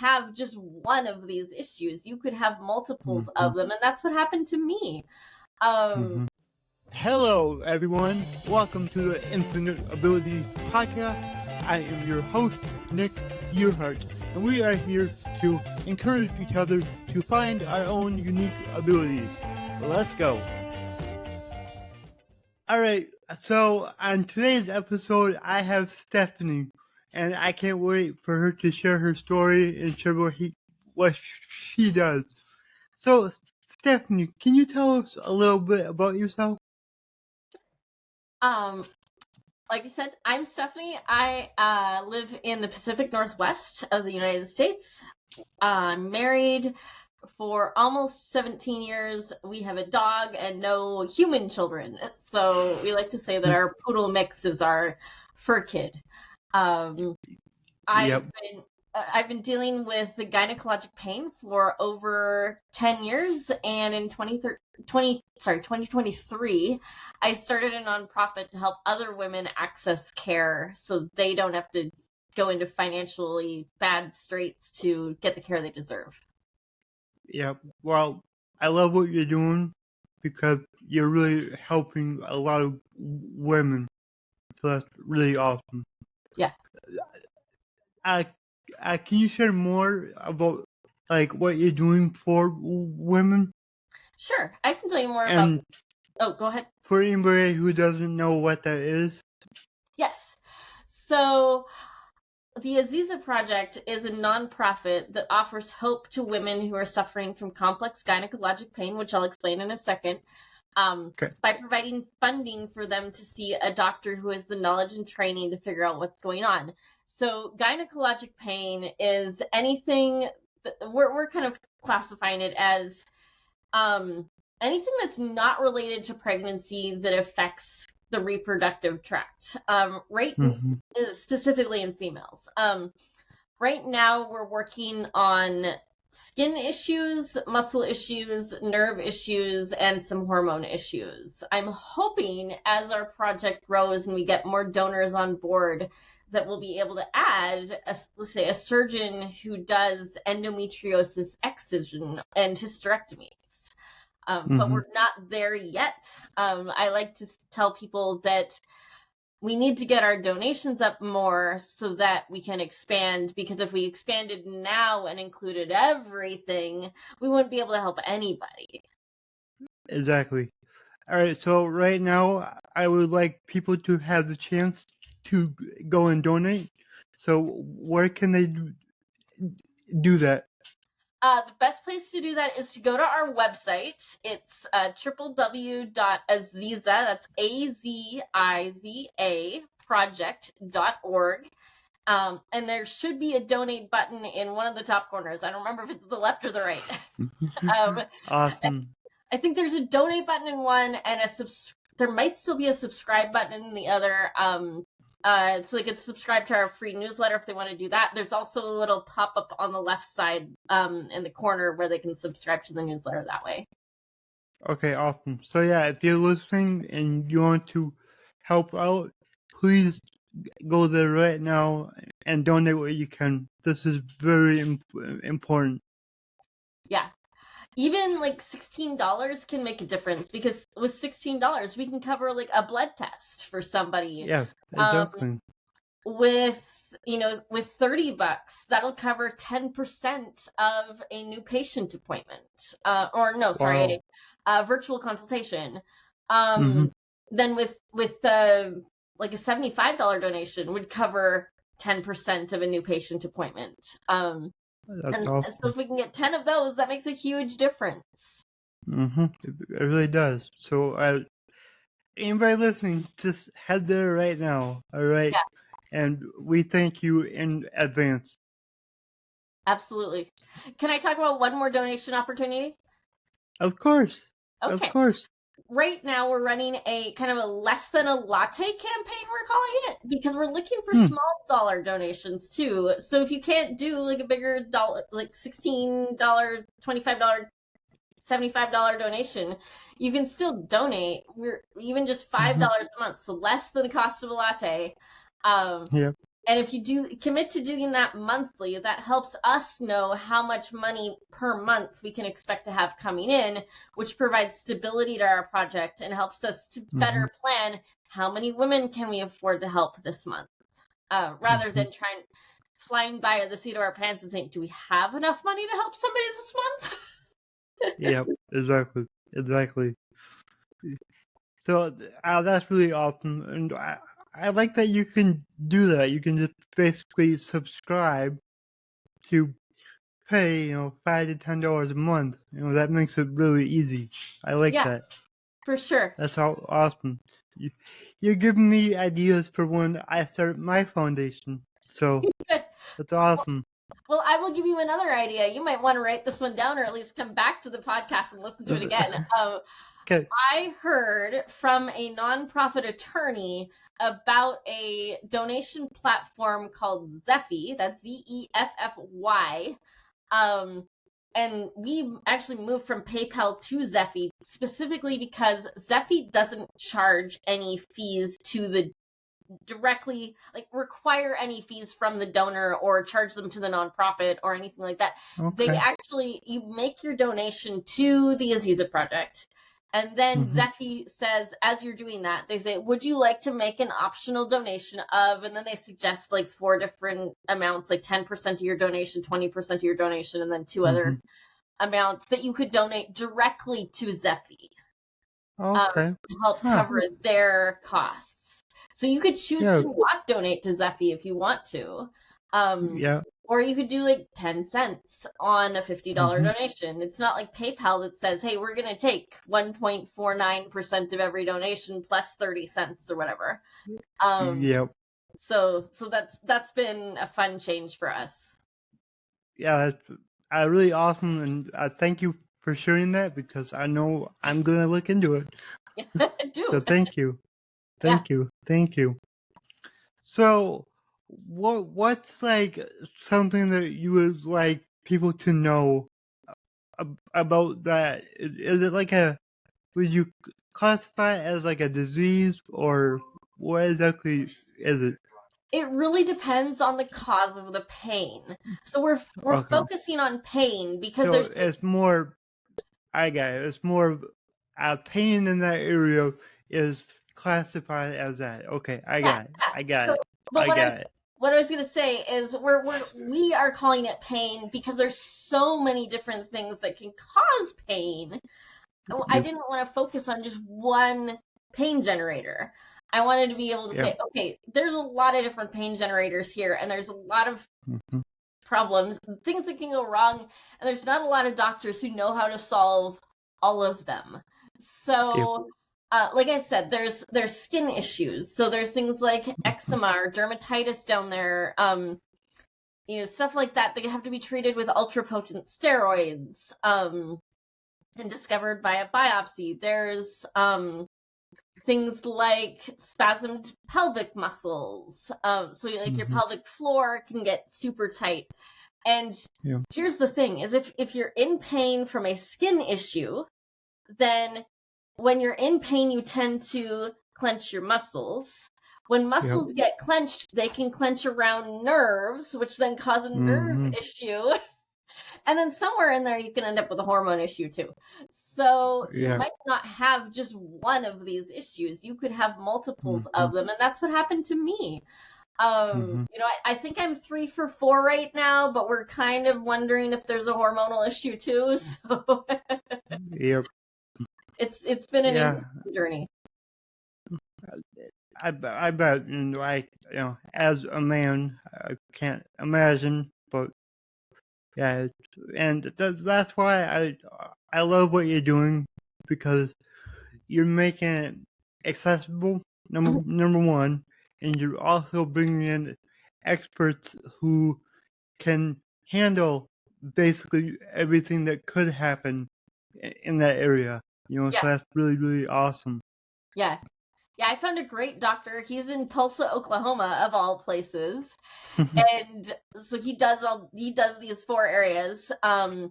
have just one of these issues. You could have multiples of them, and that's what happened to me. Hello, everyone. Welcome to the Infinite Abilities Podcast. I am your host, Nick Earhart, and we are here to encourage each other to find our own unique abilities. Let's go. All right, so on today's episode, I have Stephanie, and I can't wait for her to share her story and share what she does. So, Stephanie, can you tell us a little bit about yourself? Like I said, I'm Stephanie. I live in the Pacific Northwest of the United States. I'm married for almost 17 years. We have a dog and no human children. So we like to say that our poodle mix is our fur kid. I've been dealing with the gynecologic pain for over 10 years, and in 2023, I started a nonprofit to help other women access care so they don't have to go into financially bad straits to get the care they deserve. Yeah, well, I love what you're doing because you're really helping a lot of women. So that's really awesome. Yeah. Can you share more about what you're doing for women? Sure, I can tell you more about. Oh, go ahead. For anybody who doesn't know what that is. Yes. So the Aziza Project is a nonprofit that offers hope to women who are suffering from complex gynecologic pain, which I'll explain in a second, by providing funding for them to see a doctor who has the knowledge and training to figure out what's going on. So gynecologic pain is anything that we're kind of classifying it as anything that's not related to pregnancy that affects the reproductive tract, specifically in females. Right now, we're working on skin issues, muscle issues, nerve issues, and some hormone issues. I'm hoping as our project grows and we get more donors on board that we'll be able to add, let's say, a surgeon who does endometriosis excision and hysterectomies. But we're not there yet. I like to tell people that we need to get our donations up more so that we can expand, because if we expanded now and included everything, we wouldn't be able to help anybody. Exactly. All right, so right now, I would like people to have the chance to go and donate. So where can they do that? The best place to do that is to go to our website. It's www.aziza, that's AZIZA project.org. And there should be a donate button in one of the top corners. I don't remember if it's the left or the right. Awesome. I think there's a donate button in one, and there might still be a subscribe button in the other. So they could subscribe to our free newsletter if they want to do that. There's also a little pop-up on the left side in the corner where they can subscribe to the newsletter that way. Okay, awesome. So yeah, if you're listening and you want to help out, please go there right now and donate what you can. This is very important. Yeah. Even $16 can make a difference, because with $16 we can cover a blood test for somebody. Yeah, exactly. With $30, that'll cover 10% of a new patient appointment. A virtual consultation. Then with a $75 donation would cover 10% of a new patient appointment. Awesome. So if we can get 10 of those, that makes a huge difference. It really does. So anybody listening, just head there right now. All right. Yeah. And we thank you in advance. Absolutely. Can I talk about one more donation opportunity? Of course. Okay. Of course. Right now we're running a kind of a less than a latte campaign, we're calling it, because we're looking for small dollar donations too. So if you can't do a bigger dollar, $16, $25, $75 donation, you can still donate. We're even just $5 a month, so less than the cost of a latte. Yep. And if you do commit to doing that monthly, that helps us know how much money per month we can expect to have coming in, which provides stability to our project and helps us to better plan how many women can we afford to help this month, rather than flying by the seat of our pants and saying, do we have enough money to help somebody this month? Yep, exactly. So that's really awesome, and I like that you can do that. You can just basically subscribe to pay, $5 to $10 a month. That makes it really easy. I like Yeah, that. for sure. That's all awesome. You're giving me ideas for when I start my foundation. So Good. that's awesome. Well, I will give you another idea. You might want to write this one down or at least come back to the podcast and listen to it again. Okay. I heard from a nonprofit attorney about a donation platform called Zeffy. That's Zeffy. And we actually moved from PayPal to Zeffy specifically because Zeffy doesn't charge any fees to the directly, like, require any fees from the donor or charge them to the nonprofit or anything like that. Okay. They actually, you make your donation to the Aziza Project. And then Zeffy says, as you're doing that, they say, would you like to make an optional donation of, and then they suggest like 4 different amounts, like 10% of your donation, 20% of your donation, and then 2 other amounts that you could donate directly to Zeffy. Okay. To help cover their costs. So you could choose to not donate to Zeffy if you want to. Or you could do like 10 cents on a $50 donation. It's not like PayPal that says, hey, we're going to take 1.49% of every donation plus 30 cents or whatever. So that's been a fun change for us. Yeah, that's really awesome, and thank you for sharing that because I know I'm going to look into it. Do. So thank you. Thank you. So what's like something that you would like people to know about that? Is it like would you classify it as like a disease, or what exactly is it? It really depends on the cause of the pain. So we're focusing on pain because so there's it's more, I got it. It's more pain in that area is classified as that. Okay, I got it. I got it. But I got it. What I was going to say is we are calling it pain because there's so many different things that can cause pain. I didn't want to focus on just one pain generator. I wanted to be able to say, okay, there's a lot of different pain generators here, and there's a lot of problems, things that can go wrong, and there's not a lot of doctors who know how to solve all of them. So like I said, there's skin issues. So there's things like eczema or dermatitis down there, stuff like that. They have to be treated with ultra potent steroids, and discovered by a biopsy. There's things like spasmed pelvic muscles. So like your pelvic floor can get super tight. And here's the thing is if you're in pain from a skin issue, then when you're in pain, you tend to clench your muscles. When muscles get clenched, they can clench around nerves, which then cause a nerve issue. And then somewhere in there, you can end up with a hormone issue too. So you might not have just one of these issues. You could have multiples of them. And that's what happened to me. I think I'm 3 for 4 right now, but we're kind of wondering if there's a hormonal issue too. So it's been an interesting journey. I bet, as a man, I can't imagine, but and that's why I love what you're doing, because you're making it accessible, number one, and you're also bringing in experts who can handle basically everything that could happen in that area. So that's really, really awesome. Yeah, Yeah, I found a great doctor. He's in Tulsa, Oklahoma, of all places. And so he does these 4 areas. And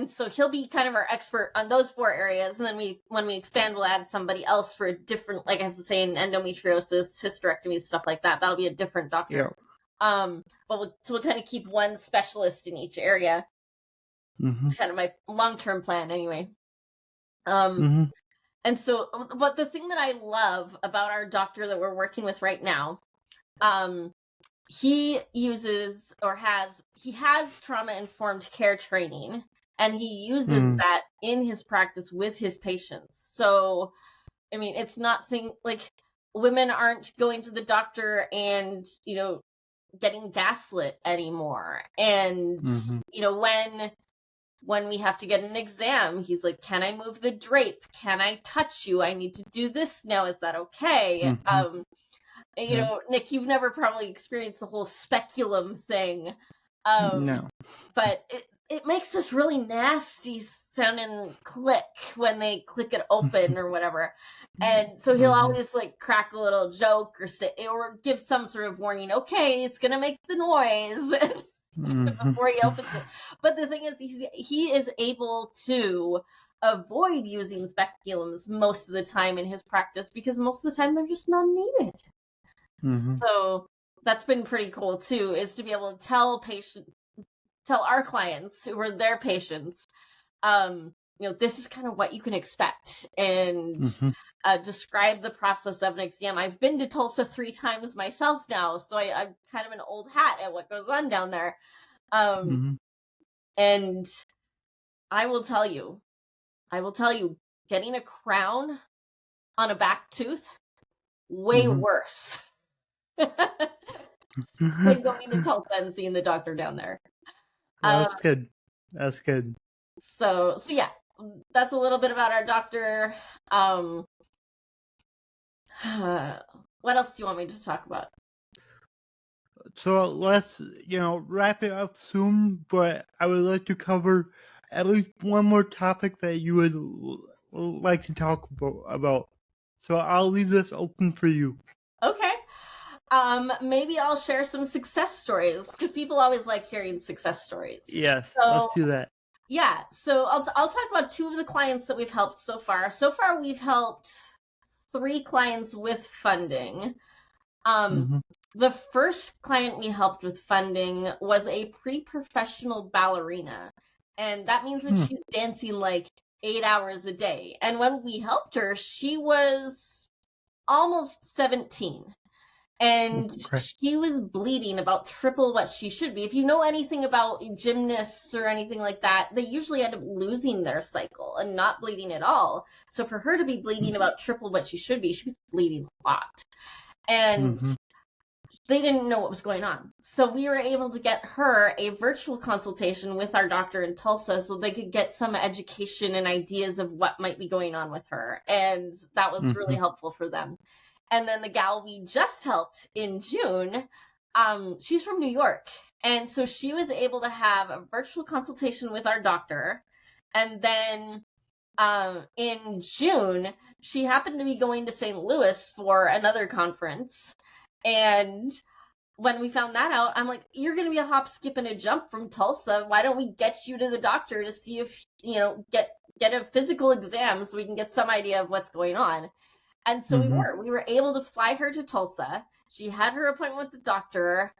so he'll be kind of our expert on those 4 areas. And then when we expand, we'll add somebody else for a different, like I was saying, endometriosis, hysterectomy, stuff like that. That'll be a different doctor. Yeah. But we'll kind of keep one specialist in each area. It's kind of my long-term plan anyway. And so, but the thing that I love about our doctor that we're working with right now, he uses he has trauma-informed care training, and he uses that in his practice with his patients. So, I mean, it's not like women aren't going to the doctor and, getting gaslit anymore. And, when we have to get an exam, he's like, can I move the drape? Can I touch you? I need to do this now. Is that okay? Nick, you've never probably experienced the whole speculum thing. No. But it makes this really nasty sounding click when they click it open or whatever. And so he'll always like crack a little joke or give some sort of warning. Okay, it's going to make the noise. Before he opens it. But the thing is, he is able to avoid using speculums most of the time in his practice because most of the time they're just not needed. So that's been pretty cool too, is to be able to tell our clients who are their patients, this is kind of what you can expect, and describe the process of an exam. I've been to Tulsa 3 times myself now, so I'm kind of an old hat at what goes on down there. And I will tell you, getting a crown on a back tooth, way worse than going to Tulsa and seeing the doctor down there. That's good. That's good. So yeah, that's a little bit about our doctor. What else do you want me to talk about? So let's, wrap it up soon, but I would like to cover at least one more topic that you would like to talk about. So I'll leave this open for you. Okay. Maybe I'll share some success stories, because people always like hearing success stories. Yes, let's do that. Yeah, so I'll talk about 2 of the clients that we've helped so far. So far, we've helped 3 clients with funding. The first client we helped with funding was a pre-professional ballerina, and that means that she's dancing like 8 hours a day. And when we helped her, she was almost 17. And she was bleeding about triple what she should be. If you know anything about gymnasts or anything like that, they usually end up losing their cycle and not bleeding at all. So for her to be bleeding about triple what she should be, she was bleeding a lot. And they didn't know what was going on. So we were able to get her a virtual consultation with our doctor in Tulsa so they could get some education and ideas of what might be going on with her. And that was really helpful for them. And then the gal we just helped in June, she's from New York. And so she was able to have a virtual consultation with our doctor. And then in June, she happened to be going to St. Louis for another conference. And when we found that out, I'm like, you're going to be a hop, skip, and a jump from Tulsa. Why don't we get you to the doctor to see if, get a physical exam so we can get some idea of what's going on. And so we were able to fly her to Tulsa. She had her appointment with the doctor.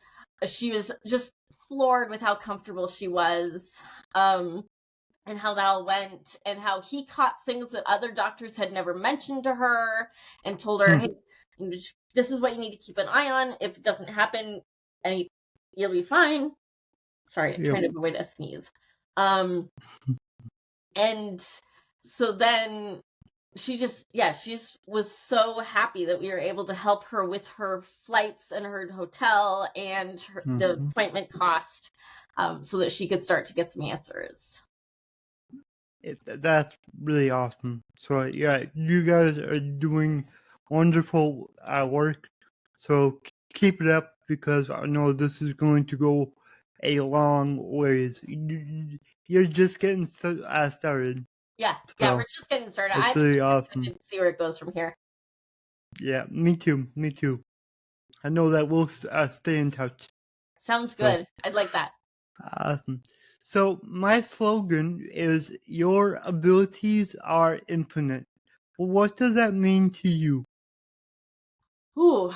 She was just floored with how comfortable she was, and how that all went, and how he caught things that other doctors had never mentioned to her, and told her, hey, this is what you need to keep an eye on. If it doesn't happen, you'll be fine. Sorry, I'm trying to avoid a sneeze. And so then she was so happy that we were able to help her with her flights and her hotel and the appointment cost, so that she could start to get some answers. That's really awesome. So yeah, you guys are doing wonderful work. So keep it up, because I know this is going to go a long ways. You're just getting started. Yeah, we're just getting started. I'm really awesome to see where it goes from here. Yeah, me too. Me too. I know that we'll stay in touch. Sounds So good. I'd like that. awesome. So my slogan is "Your abilities are infinite." Well, what does that mean to you? Ooh,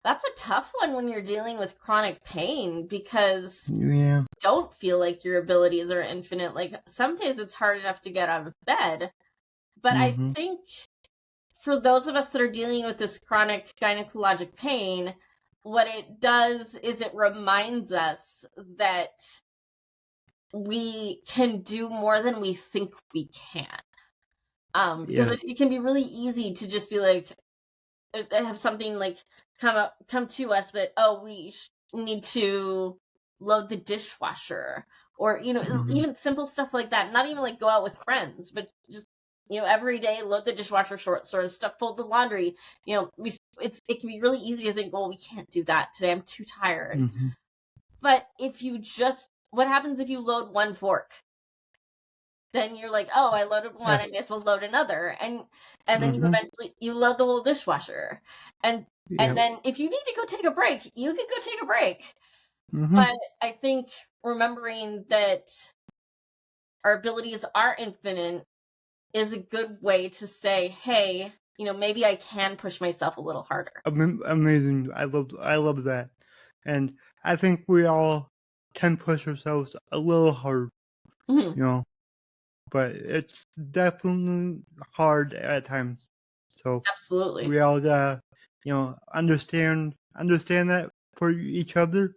that's a tough one when you're dealing with chronic pain because Yeah. you don't feel like your abilities are infinite. Like some days it's hard enough to get out of bed. But I Mm-hmm. think for those of us that are dealing with this chronic gynecologic pain, what it does is it reminds us that we can do more than we think we can. Because Yeah. it can be really easy to just be like, have something like come to us that, oh, we need to load the dishwasher, or Mm-hmm. even simple stuff like that. Not even like go out with friends, but just every day load the dishwasher, sort of stuff, fold the laundry. It can be really easy to think, well, we can't do that today, I'm too tired. Mm-hmm. But what happens if you load one fork? Then you're like, oh, I loaded one, I may as well load another, and then you Mm-hmm. eventually you load the whole dishwasher, and Yeah. and then if you need to go take a break, you can go take a break. Mm-hmm. But I think remembering that our abilities are infinite is a good way to say, hey, maybe I can push myself a little harder. Amazing. I love that, and I think we all can push ourselves a little hard, Mm-hmm. you know, but it's definitely hard at times. So Absolutely. we all gotta, understand that for each other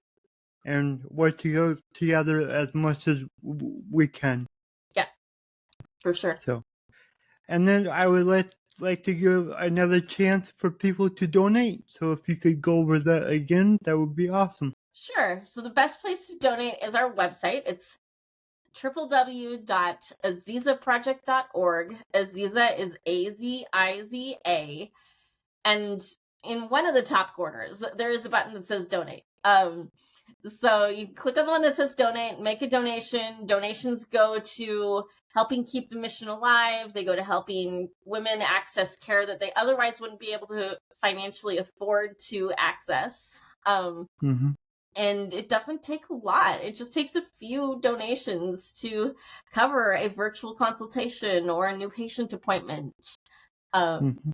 and work together as much as we can. Yeah, for sure. So, and then I would like to give another chance for people to donate. So if you could go over that again, that would be awesome. Sure. So the best place to donate is our website. It's www.azizaproject.org. Aziza is Aziza. And in one of the top corners, there is a button that says donate. So you click on the one that says donate, make a donation. Donations go to helping keep the mission alive. They go to helping women access care that they otherwise wouldn't be able to financially afford to access. Mm-hmm. And it doesn't take a lot. It just takes a few donations to cover a virtual consultation or a new patient appointment. Mm-hmm.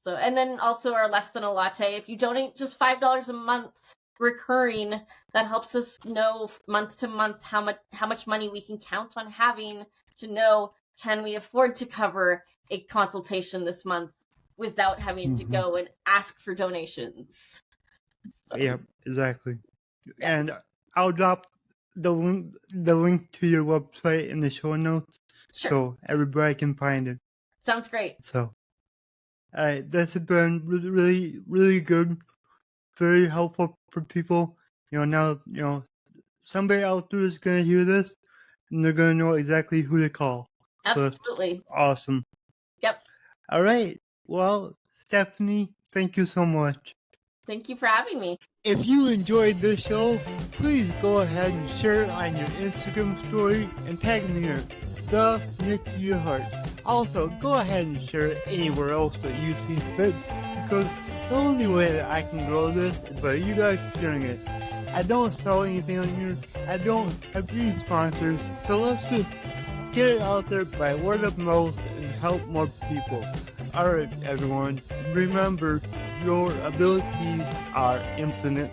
And then also our less than a latte. If you donate just $5 a month recurring, that helps us know month to month how much money we can count on having to know, can we afford to cover a consultation this month without having to go and ask for donations. So, Yep, exactly. yeah. And I'll drop the link to your website in the show notes Sure. so everybody can find it. Sounds great. So, all right, this has been really, really good, very helpful for people. Now, somebody out there is going to hear this and they're going to know exactly who to call. So that's Absolutely. awesome. Yep. All right. Well, Stephanie, thank you so much. Thank you for having me. If you enjoyed this show, please go ahead and share it on your Instagram story and tag me in the Nick to Your Heart. Also, go ahead and share it anywhere else that you see fit, because the only way that I can grow this is by you guys sharing it. I don't sell anything on here. I don't have any sponsors, so let's just get it out there by word of mouth and help more people. Alright, everyone, remember, your abilities are infinite.